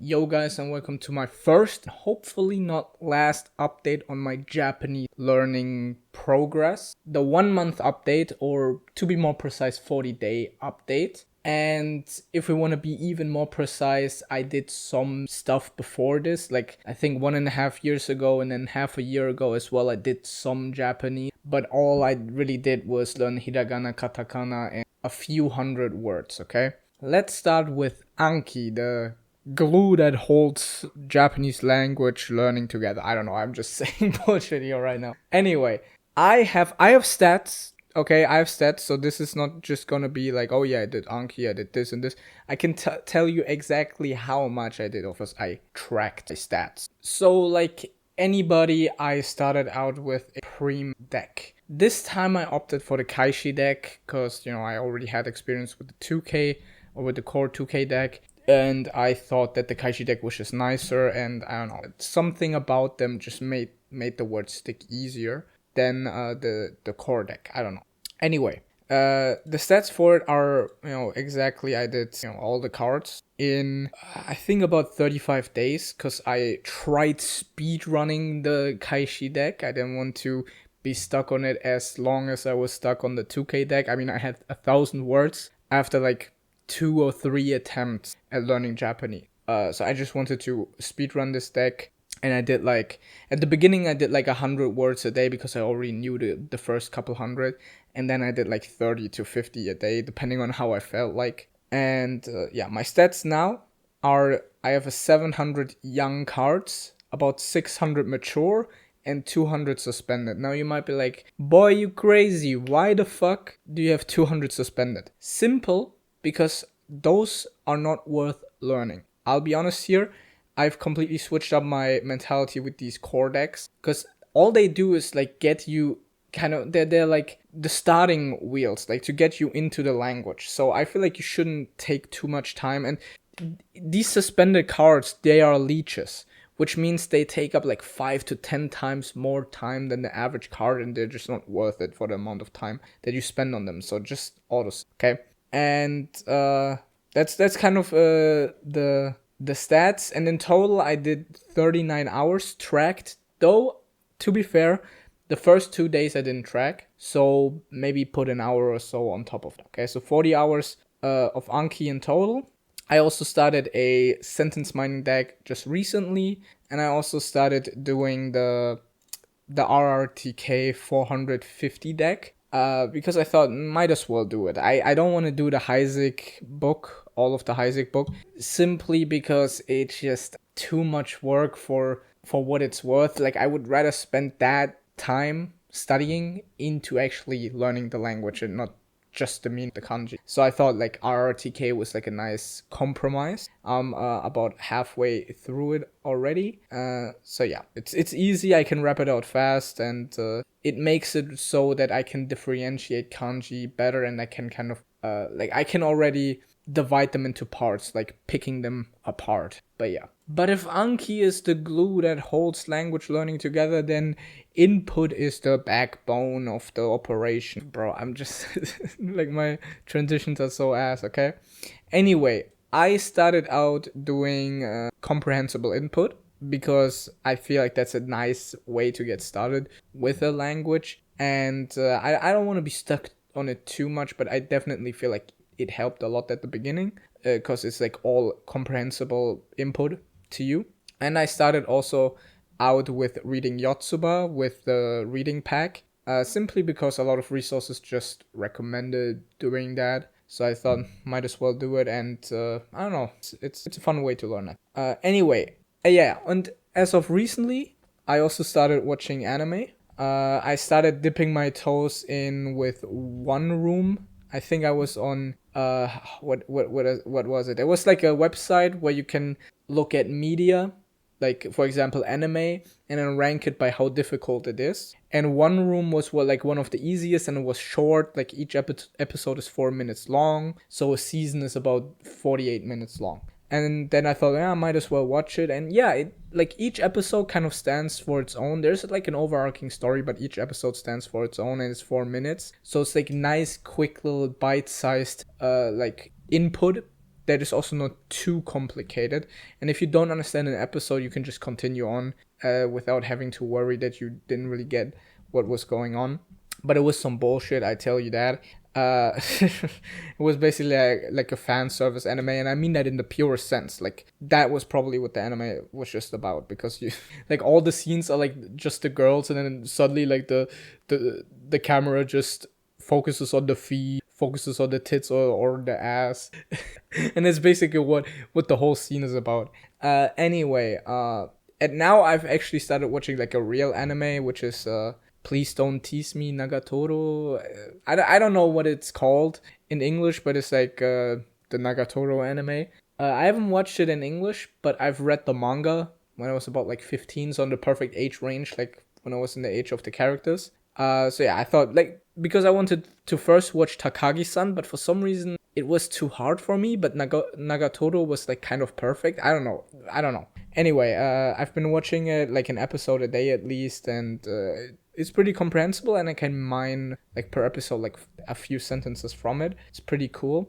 Yo guys, and welcome to my first, hopefully not last, update on my Japanese learning progress. The 1 month update, or to be more precise, 40-day update. And if we want to be even more precise, I did some stuff before this, like I think 1.5 years ago and then half a year ago as well. I did some Japanese, but all I really did was learn hiragana, katakana, and a few hundred words, okay? Let's start with Anki, the glue that holds Japanese language learning together. I don't know, I'm just saying bullshit here right now. Anyway, I have stats. Okay, I have stats, so this is not just gonna be like, oh yeah, I did Anki, I did this and this. I can tell you exactly how much I did, because I tracked the stats. So like anybody, I started out with a Prime deck. This time I opted for the Kaishi deck, because, I already had experience with the 2K, or with the core 2K deck. And I thought that the Kaishi deck was just nicer, and I don't know, something about them just made the words stick easier than the core deck. I don't know. Anyway, the stats for it are, exactly, I did, all the cards in, I think, about 35 days, because I tried speed running the Kaishi deck. I didn't want to be stuck on it as long as I was stuck on the 2K deck. I mean, I had 1,000 words after like 2 or 3 attempts at learning Japanese. So I just wanted to speedrun this deck, and I did like, at the beginning I did like 100 words a day, because I already knew the first couple hundred, and then I did like 30 to 50 a day, depending on how I felt like. And my stats now are, I have a 700 young cards, about 600 mature, and 200 suspended. Now you might be like, boy, you crazy, why the fuck do you have 200 suspended? Simple, because those are not worth learning. I'll be honest here, I've completely switched up my mentality with these core decks, because all they do is like get you they're like the starting wheels, like to get you into the language. So I feel like you shouldn't take too much time. And these suspended cards, they are leeches, which means they take up like 5 to 10 times more time than the average card, and they're just not worth it for the amount of time that you spend on them. So just autos, okay? And that's kind of the stats. And in total, I did 39 hours tracked. Though, to be fair, the first 2 days I didn't track, so maybe put an hour or so on top of that. Okay, so 40 hours of Anki in total. I also started a sentence mining deck just recently, and I also started doing the RRTK 450 deck. Because I thought might as well do it. I don't want to do the Heisig book, all of the Heisig book, simply because it's just too much work for what it's worth. Like, I would rather spend that time studying into actually learning the language and not just the kanji. So I thought like RRTK was like a nice compromise. I'm about halfway through it already. So yeah, it's easy. I can wrap it out fast, and it makes it so that I can differentiate kanji better, and I can kind of I can already divide them into parts, like picking them apart. But yeah. But if Anki is the glue that holds language learning together, then input is the backbone of the operation. Bro, I'm just like, my transitions are so ass, okay? Anyway, I started out doing comprehensible input, because I feel like that's a nice way to get started with a language. And I don't want to be stuck on it too much, but I definitely feel like it helped a lot at the beginning, because it's like all comprehensible input to you. And I started also out with reading Yotsuba with the reading pack, simply because a lot of resources just recommended doing that. So I thought might as well do it, and I don't know, it's a fun way to learn it. Anyway, yeah, and as of recently, I also started watching anime. I started dipping my toes in with One Room. I think I was on what was it? It was like a website where you can look at media, like for example anime, and then rank it by how difficult it is. And One Room was one of the easiest, and it was short. Like each episode is 4 minutes long, so a season is about 48 minutes long. And then I thought, I might as well watch it. And yeah, it like each episode kind of stands for its own. There's like an overarching story, but each episode stands for its own, and it's 4 minutes. So it's like nice, quick little bite-sized like input that is also not too complicated. And if you don't understand an episode, you can just continue on without having to worry that you didn't really get what was going on. But it was some bullshit, I tell you that. It was basically like a fan service anime, and I mean that in the purest sense. Like, that was probably what the anime was just about, because you like all the scenes are like just the girls, and then suddenly like the camera just focuses on the feet, focuses on the tits or the ass, and it's basically what the whole scene is about. Anyway, and now I've actually started watching like a real anime, which is Please Don't Tease Me Nagatoro. I don't know what it's called in English, but it's like the Nagatoro anime. I haven't watched it in English, but I've read the manga when I was about like 15, so on the perfect age range, like when I was in the age of the characters. So yeah, I thought, like, because I wanted to first watch Takagi-san, but for some reason it was too hard for me, but Nagatoro was like kind of perfect. I don't know. Anyway, I've been watching it like an episode a day at least, and it's pretty comprehensible, and I can mine like per episode like a few sentences from it. It's pretty cool.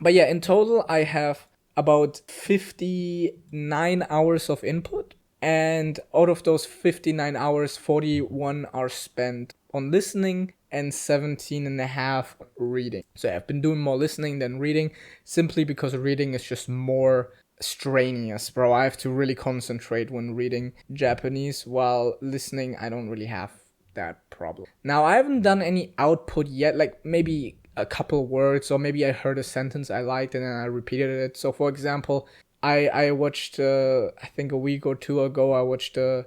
But yeah, in total I have about 59 hours of input, and out of those 59 hours, 41 are spent on listening and 17 and a half reading. So I've been doing more listening than reading, simply because reading is just more strenuous, bro. I have to really concentrate when reading Japanese, while listening I don't really have that problem. Now, I haven't done any output yet, like maybe a couple words, or maybe I heard a sentence I liked and then I repeated it. So for example, I watched I think a week or two ago I watched the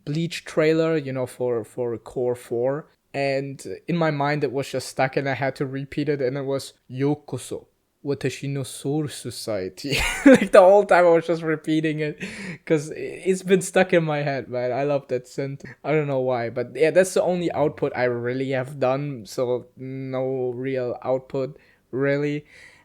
Bleach trailer, for Core 4, and in my mind it was just stuck and I had to repeat it, and it was Yokoso Watashi no Soul Society. Like the whole time I was just repeating it because it's been stuck in my head, man. I love that sentence. I don't know why, but yeah, that's the only output I really have done. So no real output, really.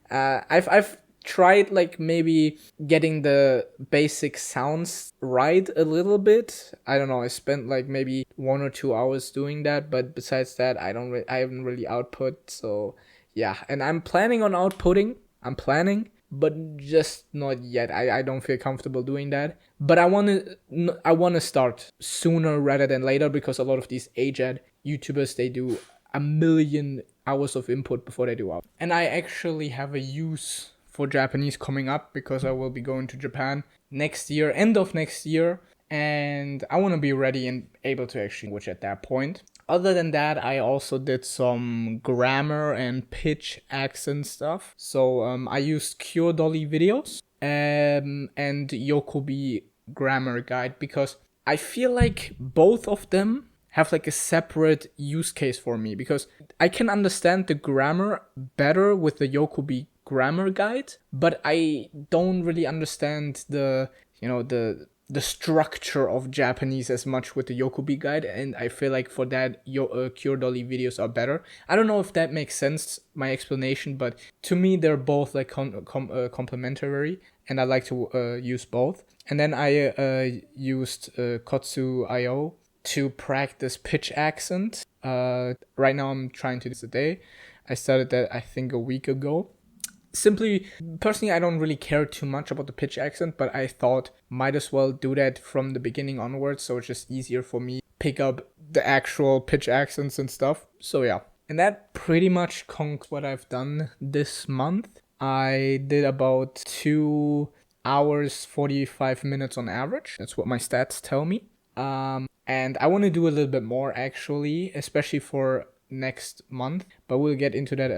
I've tried like maybe getting the basic sounds right a little bit. I don't know. I spent like maybe 1 or 2 hours doing that, but besides that, I haven't really output. So yeah, and I'm planning on outputting. But just not yet. I don't feel comfortable doing that. But I want to start sooner rather than later, because a lot of these age-ed YouTubers, they do a million hours of input before they do out. And I actually have a use for Japanese coming up, because I will be going to Japan next year, end of next year, and I want to be ready and able to actually watch at that point. Other than that, I also did some grammar and pitch accent stuff. So I used Cure Dolly videos and Yokobi grammar guide, because I feel like both of them have like a separate use case for me, because I can understand the grammar better with the Yokobi grammar guide, but I don't really understand the structure of Japanese as much with the Yokobi guide, and I feel like for that, Cure Dolly videos are better. I don't know if that makes sense, my explanation, but to me they're both like complementary, and I like to use both. And then I used Kotsu.io to practice pitch accent. Right now I'm trying to do this a day. I started that I think a week ago. Simply, personally, I don't really care too much about the pitch accent, but I thought might as well do that from the beginning onwards, so it's just easier for me pick up the actual pitch accents and stuff. So yeah, and that pretty much concludes what I've done this month. I did about 2 hours 45 minutes on average. That's what my stats tell me. And I want to do a little bit more actually, especially for next month, but we'll get into that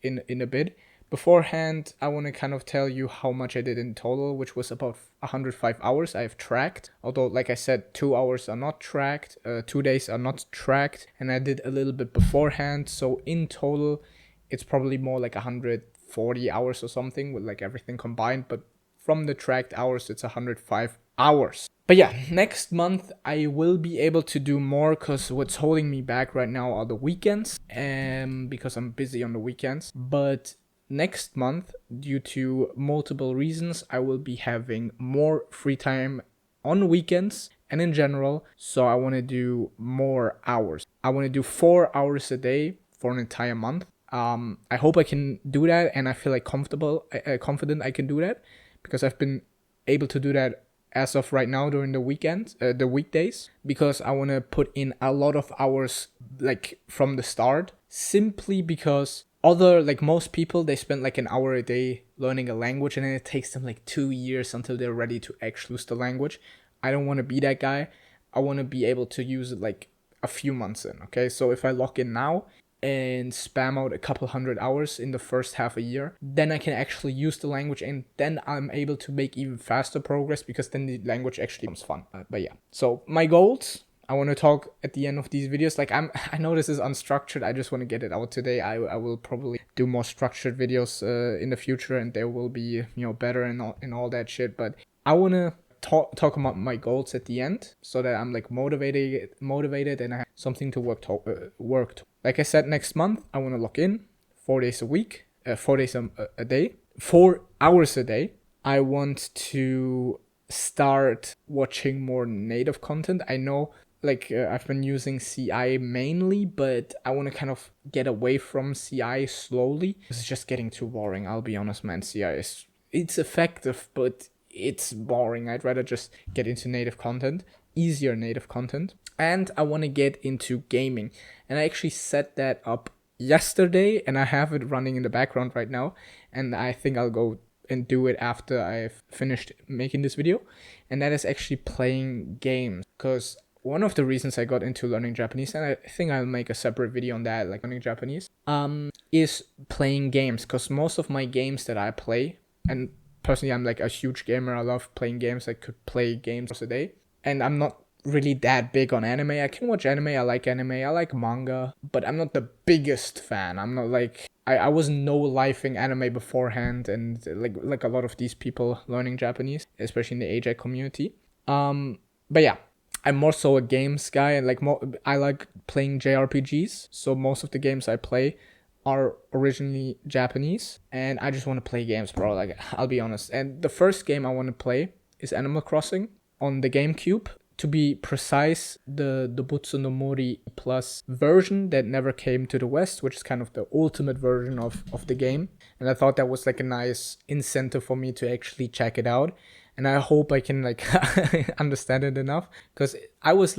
in a bit. Beforehand, I want to kind of tell you how much I did in total, which was about 105 hours I've tracked. Although, like I said, 2 hours are not tracked, 2 days are not tracked, and I did a little bit beforehand. So in total, it's probably more like 140 hours or something with like everything combined. But from the tracked hours, it's 105 hours. But yeah, next month I will be able to do more, because what's holding me back right now are the weekends, because I'm busy on the weekends. But next month, due to multiple reasons, I will be having more free time on weekends and in general, so I want to do more hours. I want to do 4 hours a day for an entire month. I hope I can do that, and I feel like confident I can do that, because I've been able to do that as of right now during the weekdays, because I want to put in a lot of hours like from the start, simply because most people, they spend like an hour a day learning a language, and then it takes them like 2 years until they're ready to actually use the language. I don't want to be that guy. I want to be able to use it like a few months in. Okay, so if I lock in now and spam out a couple hundred hours in the first half a year, then I can actually use the language, and then I'm able to make even faster progress, because then the language actually becomes fun. But yeah, so my goals, I want to talk at the end of these videos. Like I know this is unstructured. I just want to get it out today. I will probably do more structured videos in the future, and there will be, better and all that shit. But I want to talk about my goals at the end, so that I'm like motivated, and I have something to work to. Like I said, next month I want to lock in 4 days a week, 4 days a day, 4 hours a day. I want to start watching more native content. I know I've been using CI mainly, but I want to kind of get away from CI slowly. It's just getting too boring. I'll be honest, man. It's effective, but it's boring. I'd rather just get into native content, easier native content. And I want to get into gaming. And I actually set that up yesterday, and I have it running in the background right now. And I think I'll go and do it after I've finished making this video. And that is actually playing games. Because one of the reasons I got into learning Japanese, and I think I'll make a separate video on that, like learning Japanese, is playing games. Because most of my games that I play, and personally I'm like a huge gamer, I love playing games. I could play games a day. And I'm not really that big on anime. I can watch anime, I like manga, but I'm not the biggest fan. I'm not like, I wasn't no-lifing anime beforehand, and like a lot of these people learning Japanese, especially in the AJ community. But yeah, I'm more so a games guy, and I like playing JRPGs, so most of the games I play are originally Japanese, and I just want to play games, bro. Like, I'll be honest. And the first game I want to play is Animal Crossing on the GameCube. To be precise, the Butsu no Mori Plus version that never came to the West, which is kind of the ultimate version of the game. And I thought that was like a nice incentive for me to actually check it out. And I hope I can like understand it enough, because I was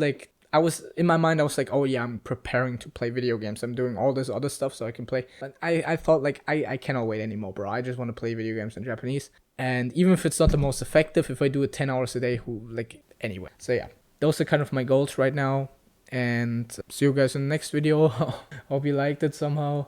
in my mind, I was like, oh yeah, I'm preparing to play video games. I'm doing all this other stuff so I can play. But I thought like, I cannot wait anymore, bro. I just want to play video games in Japanese. And even if it's not the most effective, if I do it 10 hours a day, anyway. So yeah, those are kind of my goals right now. And see you guys in the next video. Hope you liked it somehow.